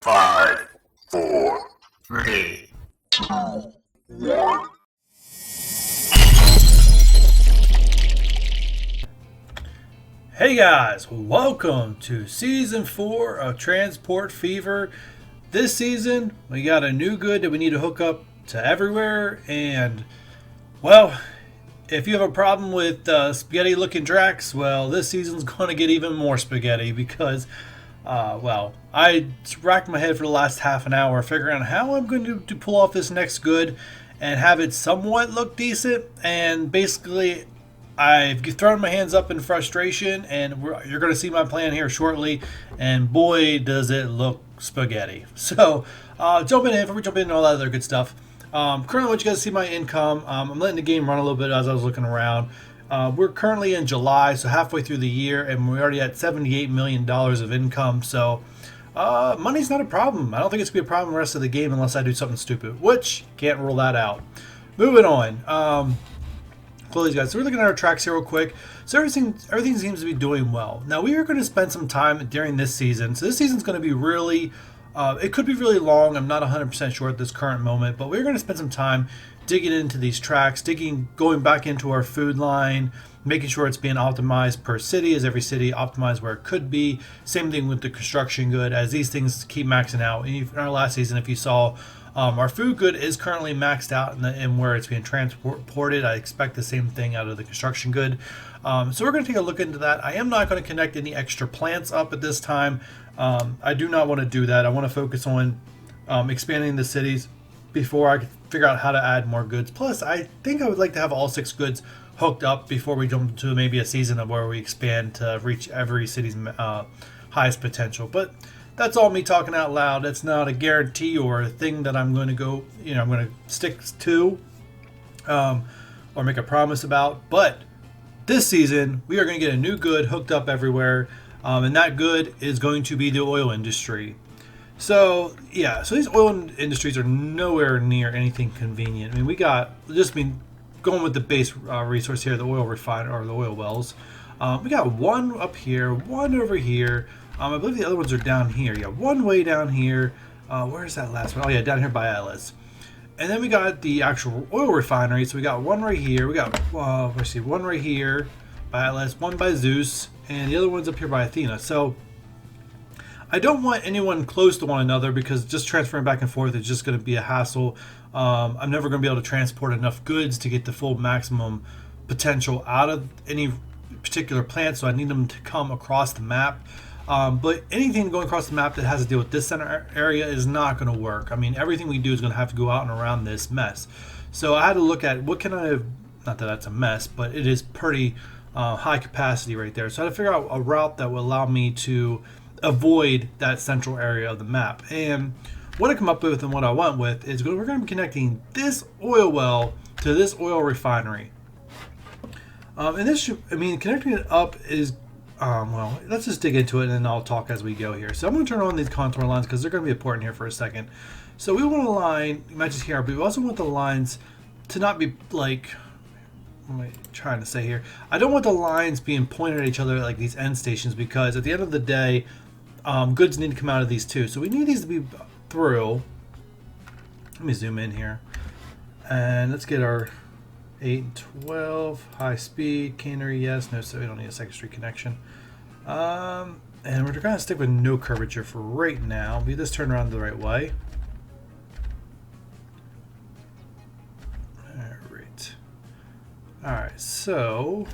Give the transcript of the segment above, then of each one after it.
Five, four, three. Hey guys, welcome to season 4 of Transport Fever. This season, we got a new good that we need to hook up to everywhere, and well, if you have a problem with spaghetti looking Drax, well, this season's going to get even more spaghetti because, I racked my head for the last half an hour figuring out how I'm going to pull off this next good and have it somewhat look decent, and basically I've thrown my hands up in frustration, and you're going to see my plan here shortly. And boy, does it look spaghetti! So, jumping in before we jump into all that other good stuff. Currently, I want you guys to see my income. I'm letting the game run a little bit as I was looking around. We're currently in July, so halfway through the year, and we're already at $78 million of income. So, money's not a problem. I don't think it's going to be a problem the rest of the game unless I do something stupid, which can't rule that out. Moving on. Cool, these guys. So we're looking at our tracks here real quick. So everything seems to be doing well. Now we are going to spend some time during this season. So this season's going to be really, it could be really long. I'm not 100% sure at this current moment, but we're going to spend some time digging into these tracks, going back into our food line, making sure it's being optimized per city, as every city optimized where it could be. Same thing with the construction good, as these things keep maxing out. In our last season, if you saw, our food good is currently maxed out in where it's being transported. I expect the same thing out of the construction good. So we're going to take a look into that. I am not going to connect any extra plants up at this time. I do not want to do that. I want to focus on expanding the cities before I figure out how to add more goods. Plus, I think I would like to have all 6 goods hooked up before we jump into maybe a season of where we expand to reach every city's highest potential. But that's all me talking out loud. That's not a guarantee or a thing that I'm going to go, I'm going to stick to or make a promise about. But this season, we are going to get a new good hooked up everywhere. And that good is going to be the oil industry. So, yeah, so these oil industries are nowhere near anything convenient. I mean, going with the base resource here, the oil refiner or the oil wells. We got one up here, one over here. I believe the other ones are down here. Yeah, one way down here. Where's that last one? Oh, yeah, down here by Atlas. And then we got the actual oil refinery. So we got one right here. We got, one right here by Atlas, one by Zeus, and the other one's up here by Athena. So I don't want anyone close to one another because just transferring back and forth is just going to be a hassle. I'm never going to be able to transport enough goods to get the full maximum potential out of any particular plant, so I need them to come across the map. But anything going across the map that has to deal with this center area is not going to work. I mean, everything we do is going to have to go out and around this mess. So I had to look at what can I, not that that's a mess, but it is pretty high capacity right there. So I had to figure out a route that will allow me to avoid that central area of the map. And what I come up with and what I went with is we're going to be connecting this oil well to this oil refinery. And this connecting it up is, let's just dig into it and then I'll talk as we go here. So I'm going to turn on these contour lines because they're going to be important here for a second. So we want a line, matches here, but we also want the lines to not be like, what am I trying to say here? I don't want the lines being pointed at each other like these end stations, because at the end of the day, goods need to come out of these too. So we need these to be through. Let me zoom in here. And let's get our 8 and 12, high speed, cannery, yes, no, so we don't need a second street connection. And we're going to stick with no curvature for right now. Be this turn around the right way. Alright. Alright, so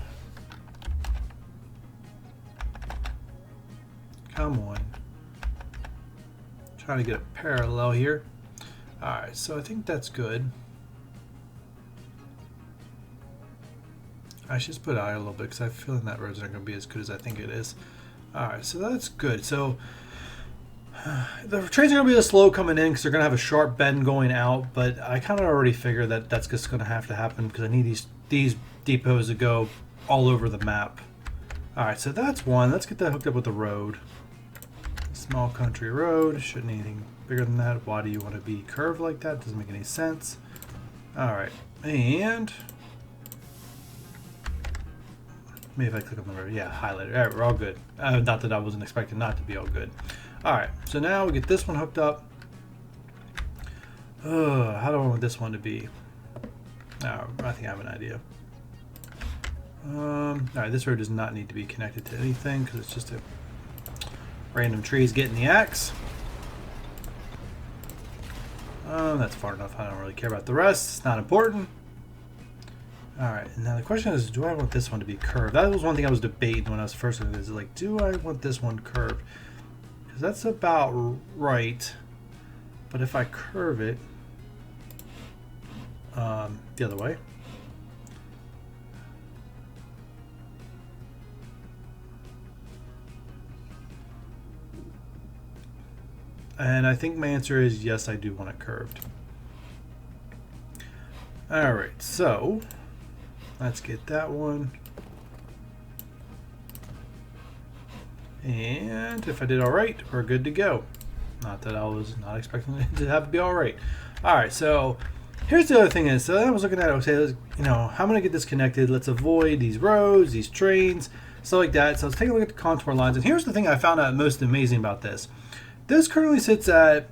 come on. Trying to get a parallel here. Alright, so I think that's good. I should just put it out a little bit because I have a feeling that road's not going to be as good as I think it is. Alright, so that's good. So the trains are going to be slow coming in because they're going to have a sharp bend going out, but I kind of already figured that that's just going to have to happen because I need these depots to go all over the map. Alright, so that's one. Let's get that hooked up with the road. Small country road. Shouldn't need anything bigger than that. Why do you want to be curved like that? Doesn't make any sense. Alright, and maybe if I click on the road, yeah, highlighter. All right, we're all good. Not that I wasn't expecting not to be all good. Alright, so now we get this one hooked up. How do I want this one to be? Oh, I think I have an idea. Alright, this road does not need to be connected to anything because it's just a random trees getting the axe. That's far enough. I don't really care about the rest. It's not important. Alright, and now the question is, do I want this one to be curved? That was one thing I was debating when I was first doing this. Like, do I want this one curved? Because that's about right. But if I curve it the other way. And I think my answer is yes, I do want it curved. Alright, so let's get that one. And if I did alright, we're good to go. Not that I was not expecting it to have to be alright. Alright, so here's the other thing is, so I was looking at it, okay, you know, how am I going to get this connected? Let's avoid these roads, these trains, stuff like that. So let's take a look at the contour lines. And here's the thing I found out most amazing about this. This currently sits at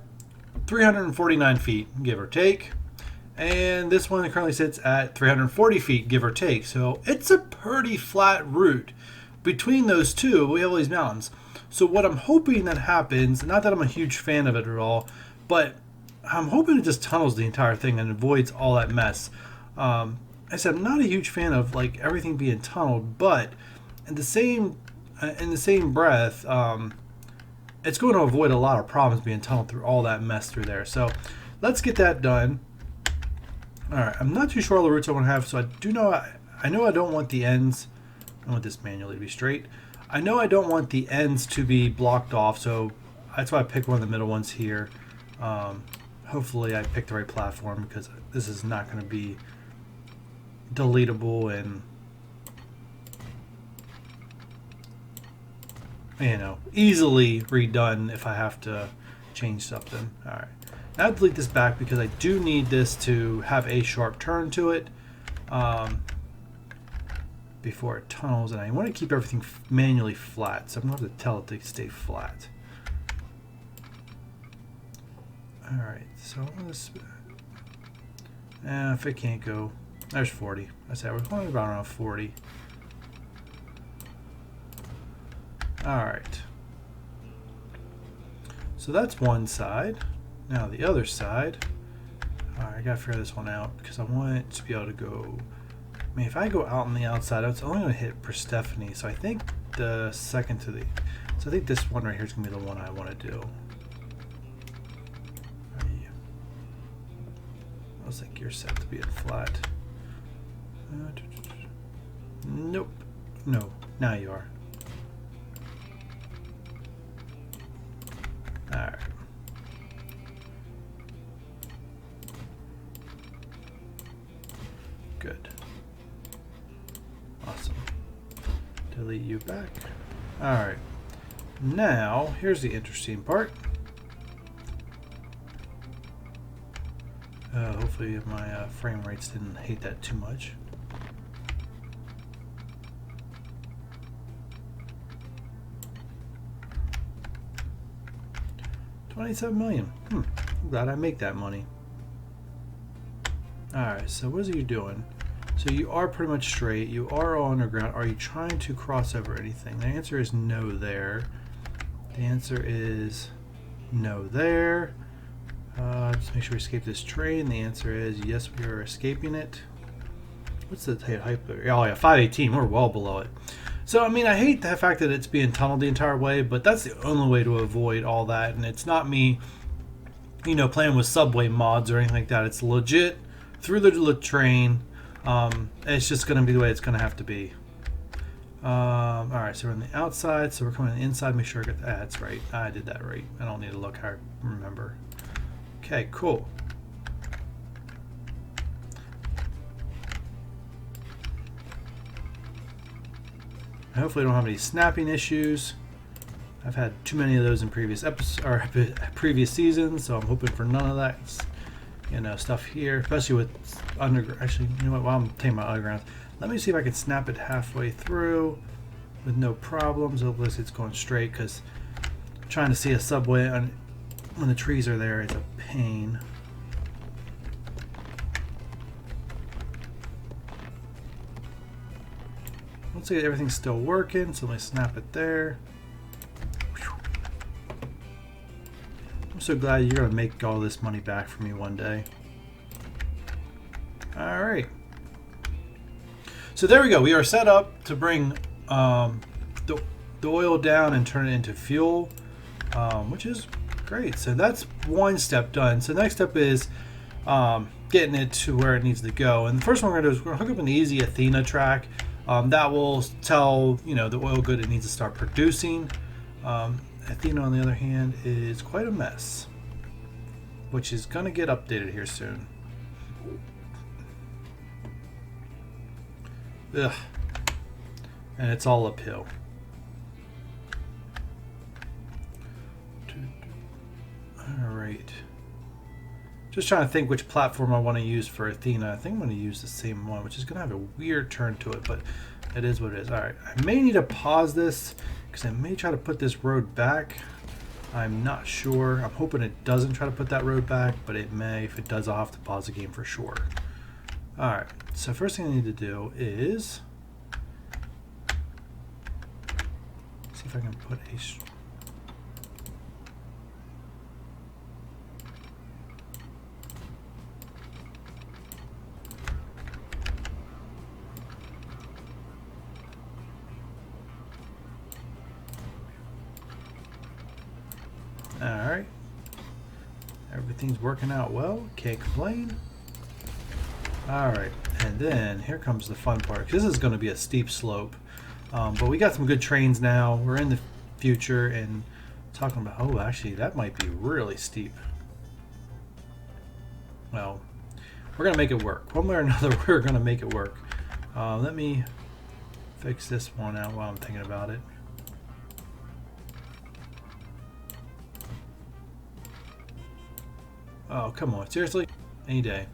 349 feet, give or take. And this one currently sits at 340 feet, give or take. So it's a pretty flat route. Between those two, we have all these mountains. So what I'm hoping that happens, not that I'm a huge fan of it at all, but I'm hoping it just tunnels the entire thing and avoids all that mess. I said I'm not a huge fan of like everything being tunneled, but in the same breath, it's going to avoid a lot of problems being tunneled through all that mess through there. So let's get that done. All right, I'm not too sure all the routes I want to have, so I know I don't want the ends. I want this manually to be straight. I know I don't want the ends to be blocked off, so that's why I picked one of the middle ones here. Hopefully I picked the right platform because this is not going to be deletable and, you know, easily redone if I have to change something. All right, now I'll delete this back because I do need this to have a sharp turn to it before it tunnels, and I want to keep everything manually flat, so I'm going to have to tell it to stay flat. All right, so let's, if it can't go, there's 40. I said we're going about around 40. All right, so that's one side. Now the other side. All right, I gotta figure this one out because I want it to be able to go. I mean, if I go out on the outside, it's only going to hit Persephone. So I think the second to the, so I think this one right here is going to be the one I want to do. Looks like you're set to be flat. Nope. No. Now you are. Alright. Good. Awesome. Delete you back. Alright. Now, here's the interesting part. Hopefully my frame rates didn't hate that too much. $27 million. I'm glad I make that money. Alright, so what are you doing? So you are pretty much straight. You are all underground. Are you trying to cross over anything? The answer is no there. The answer is no there. Just make sure we escape this train. The answer is yes, we are escaping it. What's the height? Oh yeah, 518. We're well below it. So I mean, I hate the fact that it's being tunneled the entire way, but that's the only way to avoid all that. And it's not me, you know, playing with subway mods or anything like that. It's legit through the train. It's just going to be the way it's going to have to be. All right, so we're on the outside. So we're coming on the inside. Make sure I get that. That's right. I did that right. I don't need to look. I remember. Okay, cool. Hopefully I don't have any snapping issues. I've had too many of those in previous episodes or previous seasons, so I'm hoping for none of that, you know, stuff here, especially with underground. Actually, you know what? While I'm taking my underground, let me see if I can snap it halfway through with no problems. Unless it's going straight, because Trying to see a subway when the trees are there is a pain. Looks like everything's still working, so let me snap it there. I'm so glad you're going to make all this money back for me one day. Alright. So there we go. We are set up to bring the oil down and turn it into fuel, which is great. So that's one step done. So the next step is getting it to where it needs to go. And the first one we're going to do is we're going to hook up an easy Athena track. That will tell the oil good it needs to start producing. Athena, on the other hand, is quite a mess, which is going to get updated here soon. Ugh. And it's all uphill. Alright. Just trying to think which platform I want to use for Athena. I think I'm going to use the same one, which is going to have a weird turn to it, but it is what it is. Alright, I may need to pause this because I may try to put this road back. I'm not sure. I'm hoping it doesn't try to put that road back, but it may. If it does, I'll have to pause the game for sure. Alright, so first thing I need to do is see if I can put a... Alright, everything's working out well, can't complain. Alright, and then here comes the fun part. This is going to be a steep slope, but we got some good trains now. We're in the future and talking about, oh, actually that might be really steep. Well, we're going to make it work. One way or another, we're going to make it work. Let me fix this one out while I'm thinking about it. Oh, come on. Seriously? Any day.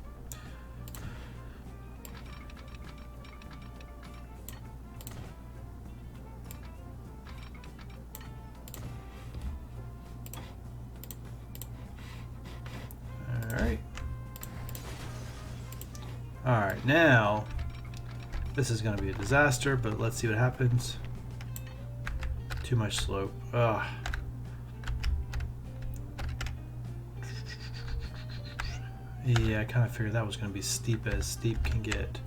Alright. Alright, now this is going to be a disaster, but let's see what happens. Too much slope. Ugh. Yeah, I kind of figured that was going to be steep as steep can get.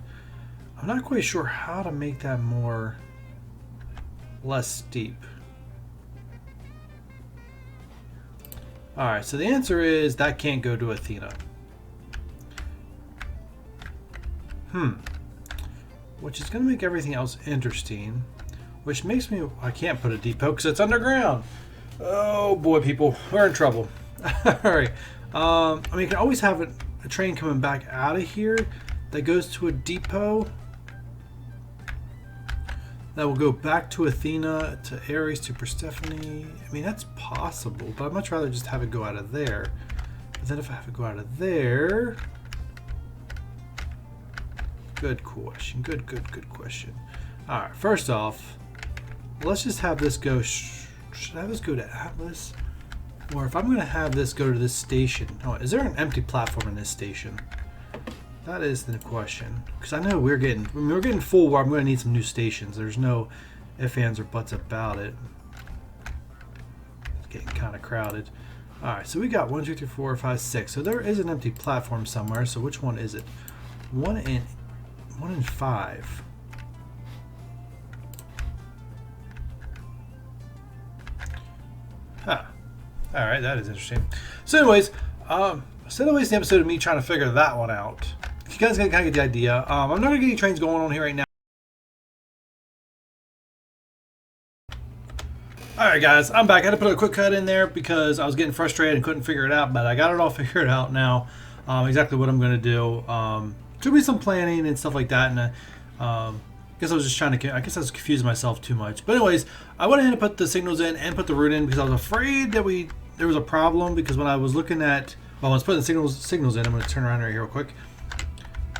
I'm not quite sure how to make that less steep. Alright, so the answer is that can't go to Athena. Which is going to make everything else interesting. Which makes me... I can't put a depot because it's underground. Oh boy, people. We're in trouble. Alright. I mean, you can always have a train coming back out of here that goes to a depot that will go back to Athena, to Ares, to Persephone. I mean, that's possible, but I'd much rather just have it go out of there. But then if I have it go out of there... Good question. Good question. Alright, first off, let's just have this go... Should I have this go to Atlas? Or if I'm going to have this go to this station... Oh, is there an empty platform in this station? That is the question. Because I know we're getting full where I'm going to need some new stations. There's no ifs, ands, or buts about it. It's getting kind of crowded. Alright, so we got 1, 2, 3, 4, 5, 6. So there is an empty platform somewhere. So which one is it? 1 and 5. Huh. Alright, that is interesting. So anyways, instead of wasting the episode of me trying to figure that one out, you guys can kind of get the idea. I'm not going to get any trains going on here right now. Alright guys, I'm back. I had to put a quick cut in there because I was getting frustrated and couldn't figure it out, but I got it all figured out now. Exactly what I'm going to do. Should be some planning and stuff like that, and I guess I was just trying to... I guess I was confusing myself too much. But anyways, I went ahead and put the signals in and put the route in because I was afraid that there was a problem, because when I was looking at... Well, I was putting the signals in. I'm going to turn around right here real quick.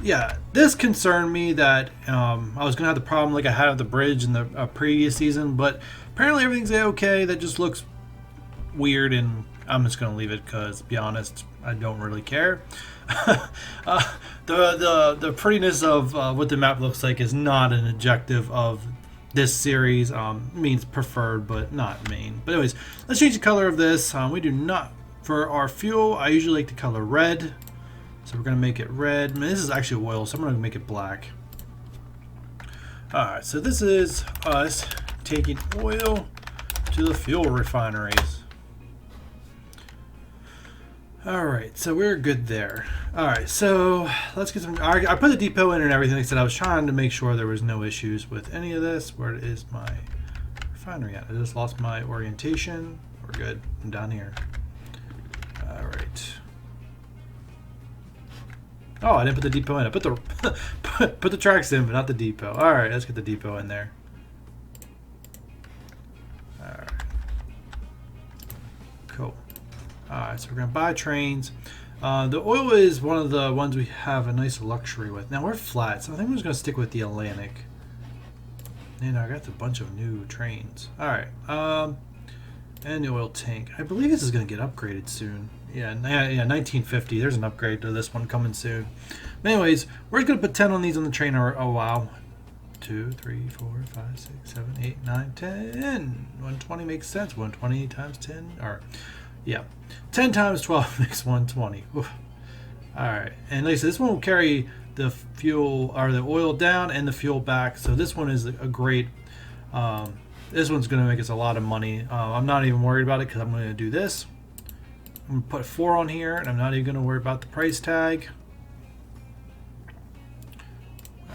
Yeah, this concerned me that I was going to have the problem like I had at the bridge in the previous season, but apparently everything's okay. That just looks weird, and I'm just going to leave it because, to be honest, I don't really care. The prettiness of what the map looks like is not an objective of this series. Means preferred, but not main. But anyways, let's change the color of this. We do not, for our fuel, I usually like the color red. So we're going to make it red. I mean, this is actually oil, so I'm going to make it black. Alright, so this is us taking oil to the fuel refineries. Alright, so we're good there. Alright, so let's get some... I put the depot in and everything. Like I said, I was trying to make sure there was no issues with any of this. Where is my refinery at? I just lost my orientation. We're good. I'm down here. Alright. Oh, I didn't put the depot in. I put the put the tracks in, but not the depot. All right, let's get the depot in there. All right, cool. All right, so we're gonna buy trains. The oil is one of the ones we have a nice luxury with. Now we're flat, so I think we're just gonna stick with the Atlantic. And I got a bunch of new trains. All right, and the oil tank. I believe this is gonna get upgraded soon. Yeah, 1950. There's an upgrade to this one coming soon. But anyways, we're just going to put 10 on these on the train. Oh, wow. 2, 3, 4, 5, 6, 7, 8, 9, 10. 120 makes sense. 120 times 10. Or, yeah. 10 times 12 makes 120. Oof. All right. And like I said, this one will carry the fuel or the oil down and the fuel back. So this one is a great... this one's going to make us a lot of money. I'm not even worried about it because I'm going to do this. I'm going to put 4 on here, and I'm not even going to worry about the price tag.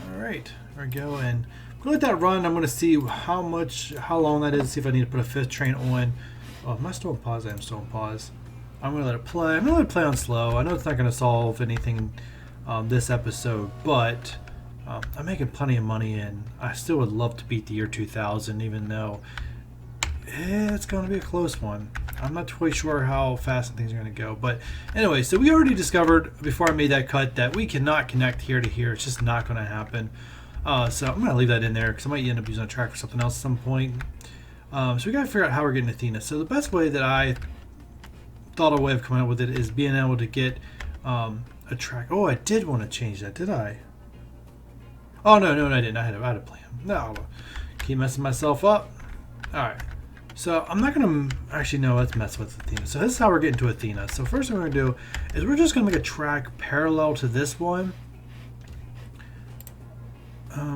Alright, there we go. And I'm going to let that run. I'm going to see how long that is, see if I need to put a 5th train on. Oh, am I still on pause? I am still on pause. I'm going to let it play. I'm going to let it play on slow. I know it's not going to solve anything this episode, but I'm making plenty of money, and I still would love to beat the year 2000, even though it's going to be a close one. I'm not quite sure how fast things are going to go. But anyway, so we already discovered before I made that cut that we cannot connect here to here. It's just not going to happen. So I'm going to leave that in there because I might end up using a track for something else at some point. So we got to figure out how we're getting Athena. So the best way that I thought of a way of coming up with it is being able to get a track. Oh, I did want to change that, did I? Oh, no, I didn't. I had a plan. No, keep messing myself up. All right. So I'm not going to actually no, let's mess with Athena. So this is how we're getting to Athena. So first thing we're going to do is we're just going to make a track parallel to this one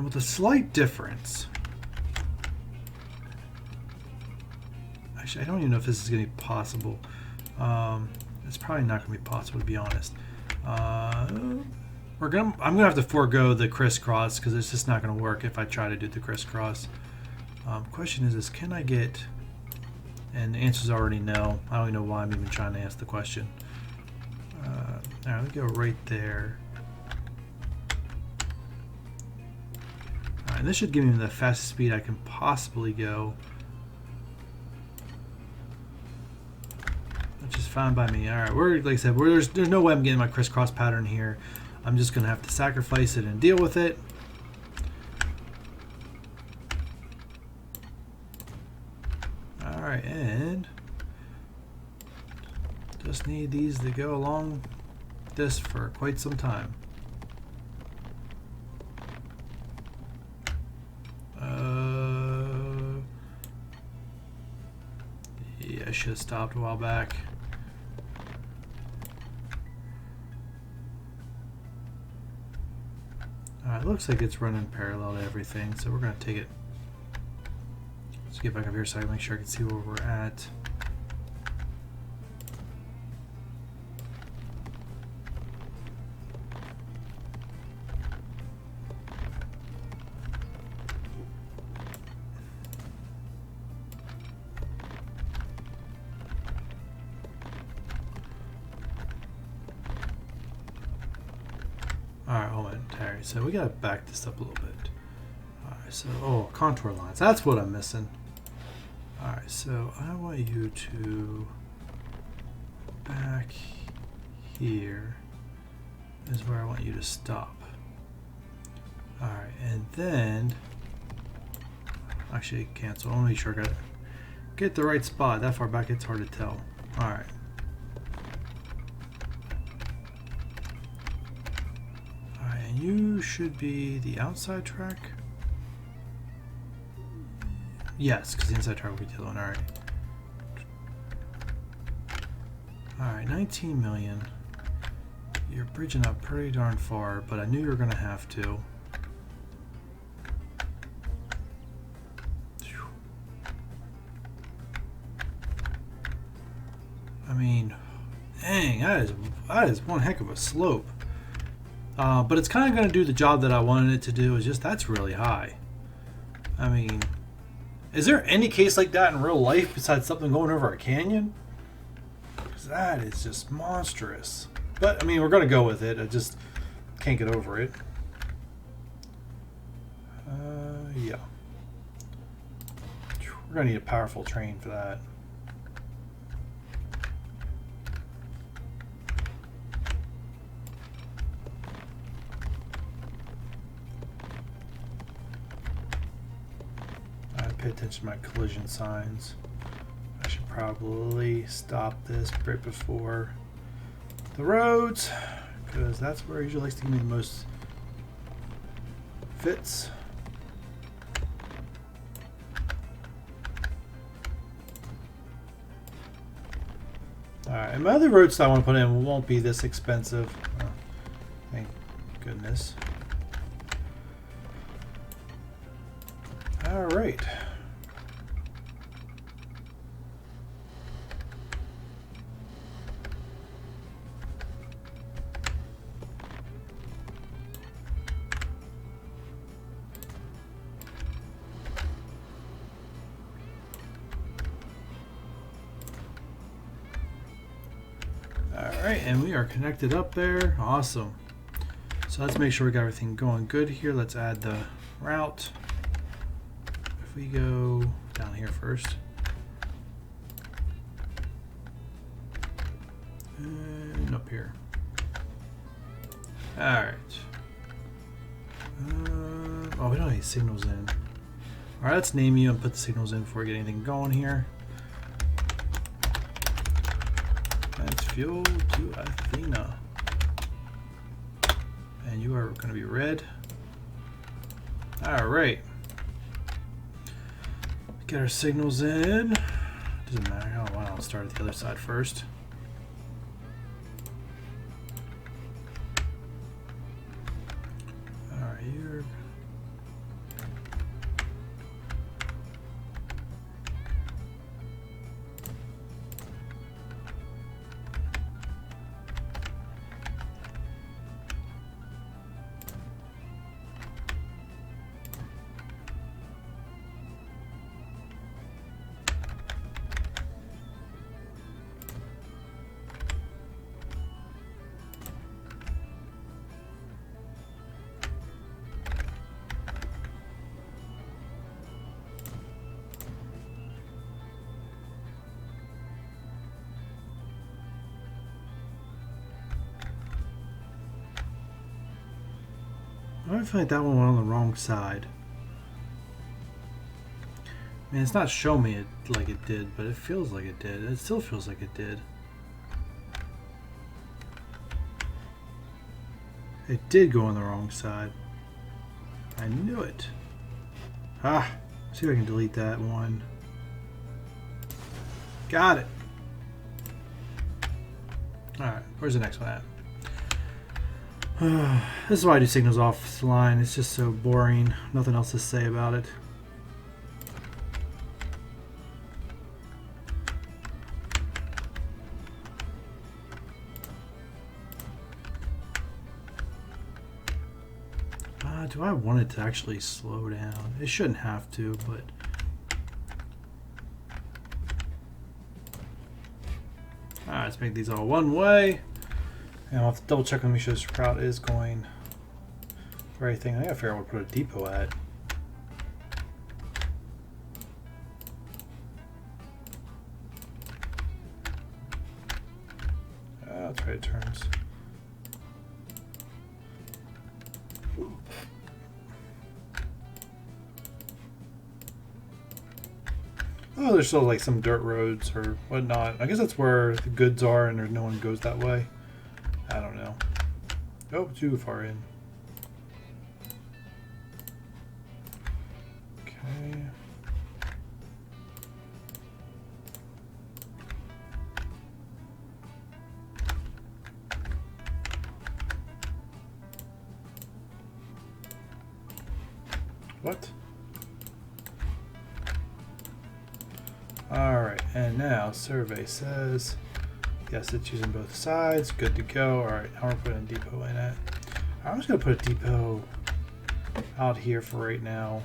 with a slight difference. Actually, I don't even know if this is going to be possible. It's probably not going to be possible, to be honest. I'm going to have to forego the crisscross because it's just not going to work if I try to do the crisscross. Question is can I get... And the answer is already no. I don't even know why I'm even trying to ask the question. Alright, let me go right there. Alright, this should give me the fastest speed I can possibly go. Which is fine by me. Alright, like I said, there's no way I'm getting my crisscross pattern here. I'm just going to have to sacrifice it and deal with it. Alright, and just need these to go along this for quite some time. Yeah, I should have stopped a while back. Alright, looks like it's running parallel to everything, so we're going to take it. Let's get back up here so I can make sure I can see where we're at. Alright, hold on. Alright, so we gotta back this up a little bit. Alright, so, oh, contour lines. That's what I'm missing. Alright, so I want you to back here is where I want you to stop. Alright, and then actually cancel. I want to make sure I got get the right spot. That far back, it's hard to tell. Alright. Alright, and you should be the outside track? Yes, because the inside track will be the other one. Alright. Alright, 19 million. You're bridging up pretty darn far, but I knew you were going to have to. I mean, dang, that is one heck of a slope. But it's kind of going to do the job that I wanted it to do. It's just that's really high. I mean, is there any case like that in real life besides something going over a canyon? Because that is just monstrous. But, I mean, we're going to go with it. I just can't get over it. Yeah. We're going to need a powerful train for that. Pay attention to my collision signs. I should probably stop this right before the roads, because that's where he usually likes to give me the most fits. Alright, and my other roads that I want to put in won't be this expensive. Oh, thank goodness. Alright. Alright, and we are connected up there. Awesome. So let's make sure we got everything going good here. Let's add the route. If we go down here first. And up here. Alright. Oh, we don't have any signals in. Alright, let's name you and put the signals in before we get anything going here. That's fuel to Athena. And you are going to be red. Alright. Get our signals in. Doesn't matter. Oh, wow. I'll start at the other side first. Alright, you're... I feel like that one went on the wrong side. I mean, it's not showing me it like it did, but it feels like it did. It still feels like it did. It did go on the wrong side. I knew it. Ah, see if I can delete that one. Got it. Alright, where's the next one at? This is why I do signals off the line. It's just so boring. Nothing else to say about it. Do I want it to actually slow down? It shouldn't have to, but... Alright, let's make these all one way. And I'll have to double check and make sure this route is going the right thing. I gotta figure out where to put a depot at. That's right, it turns. Oh, there's still like some dirt roads or whatnot. I guess that's where the goods are and no one goes that way. I don't know. Oh, too far in. Okay. What? Alright, and now survey says yes, it's using both sides. Good to go. Alright, now we're putting a depot in it. I'm just going to put a depot out here for right now.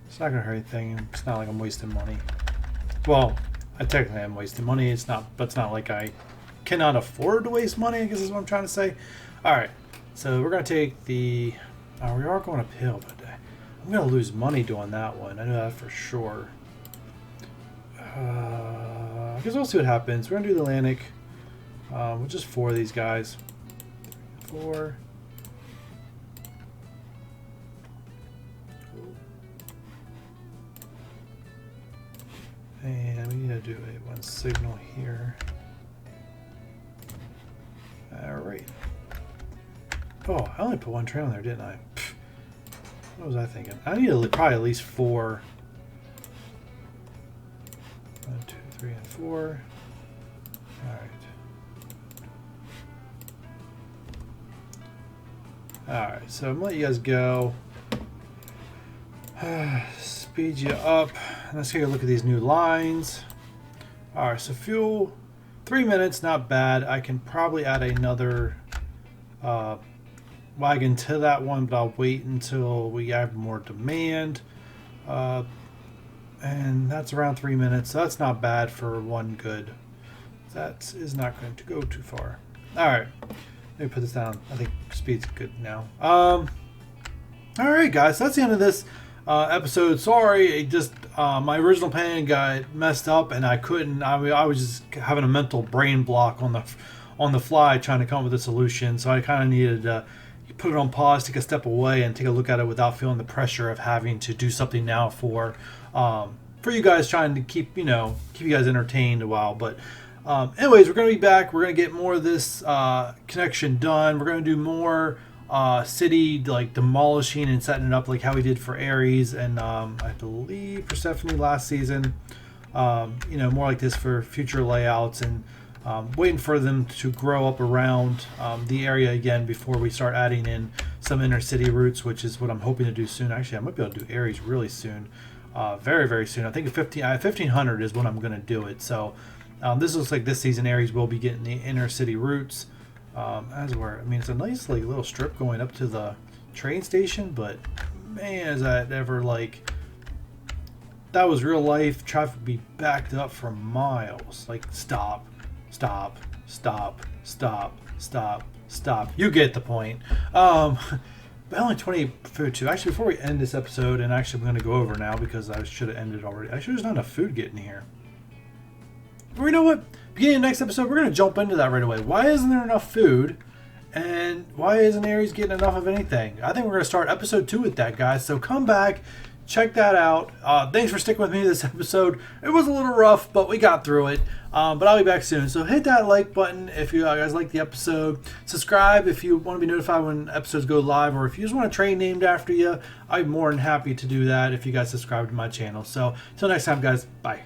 It's not going to hurt anything. It's not like I'm wasting money. Well, I technically am wasting money. It's not, but it's not like I cannot afford to waste money, I guess is what I'm trying to say. Alright, so we're going to take the... we are going uphill, but I'm going to lose money doing that one. I know that for sure. I guess we'll see what happens. We're going to do the Atlantic. We'll just 4 of these guys. 4. And we need to do one signal here. Alright. Oh, I only put 1 train on there, didn't I? Pfft. What was I thinking? I need probably at least 4. 1, 2, 3, and 4. Alright. Alright, so I'm going to let you guys go. Speed you up. Let's take a look at these new lines. Alright, so fuel, 3 minutes, not bad. I can probably add another wagon to that one, but I'll wait until we have more demand. And that's around 3 minutes, so that's not bad for one good. That is not going to go too far. Alright, let me put this down. I think speed's good now. Alright guys, so that's the end of this episode. Sorry, it just my original plan got messed up and I couldn't. I was just having a mental brain block on the fly trying to come up with a solution, so I kind of needed to put it on pause, take a step away, and take a look at it without feeling the pressure of having to do something now for you guys, trying to keep you guys entertained a while. But anyways, we're going to be back. We're going to get more of this connection done. We're going to do more city like demolishing and setting it up like how we did for Ares and I believe Persephone last season. More like this for future layouts, and waiting for them to grow up around the area again before we start adding in some inner city routes, which is what I'm hoping to do soon. Actually, I might be able to do Ares really soon, very, very soon. I think 1500 is when I'm going to do it. So this looks like this season Ares will be getting the inner city routes. It's a nice like little strip going up to the train station, but man, is that ever like, that was real life. Traffic would be backed up for miles. Like stop. You get the point. But only 28 food too. Actually, before we end this episode, and actually I'm going to go over now because I should have ended already. I should have not enough food getting here. But you know what? Beginning of next episode, we're going to jump into that right away. Why isn't there enough food? And why isn't Ares getting enough of anything? I think we're going to start episode 2 with that, guys. So come back. Check that out. Thanks for sticking with me this episode. It was a little rough, but we got through it. But I'll be back soon. So hit that like button if you guys like the episode. Subscribe if you want to be notified when episodes go live, or if you just want a train named after you, I'm more than happy to do that if you guys subscribe to my channel. So until next time, guys. Bye.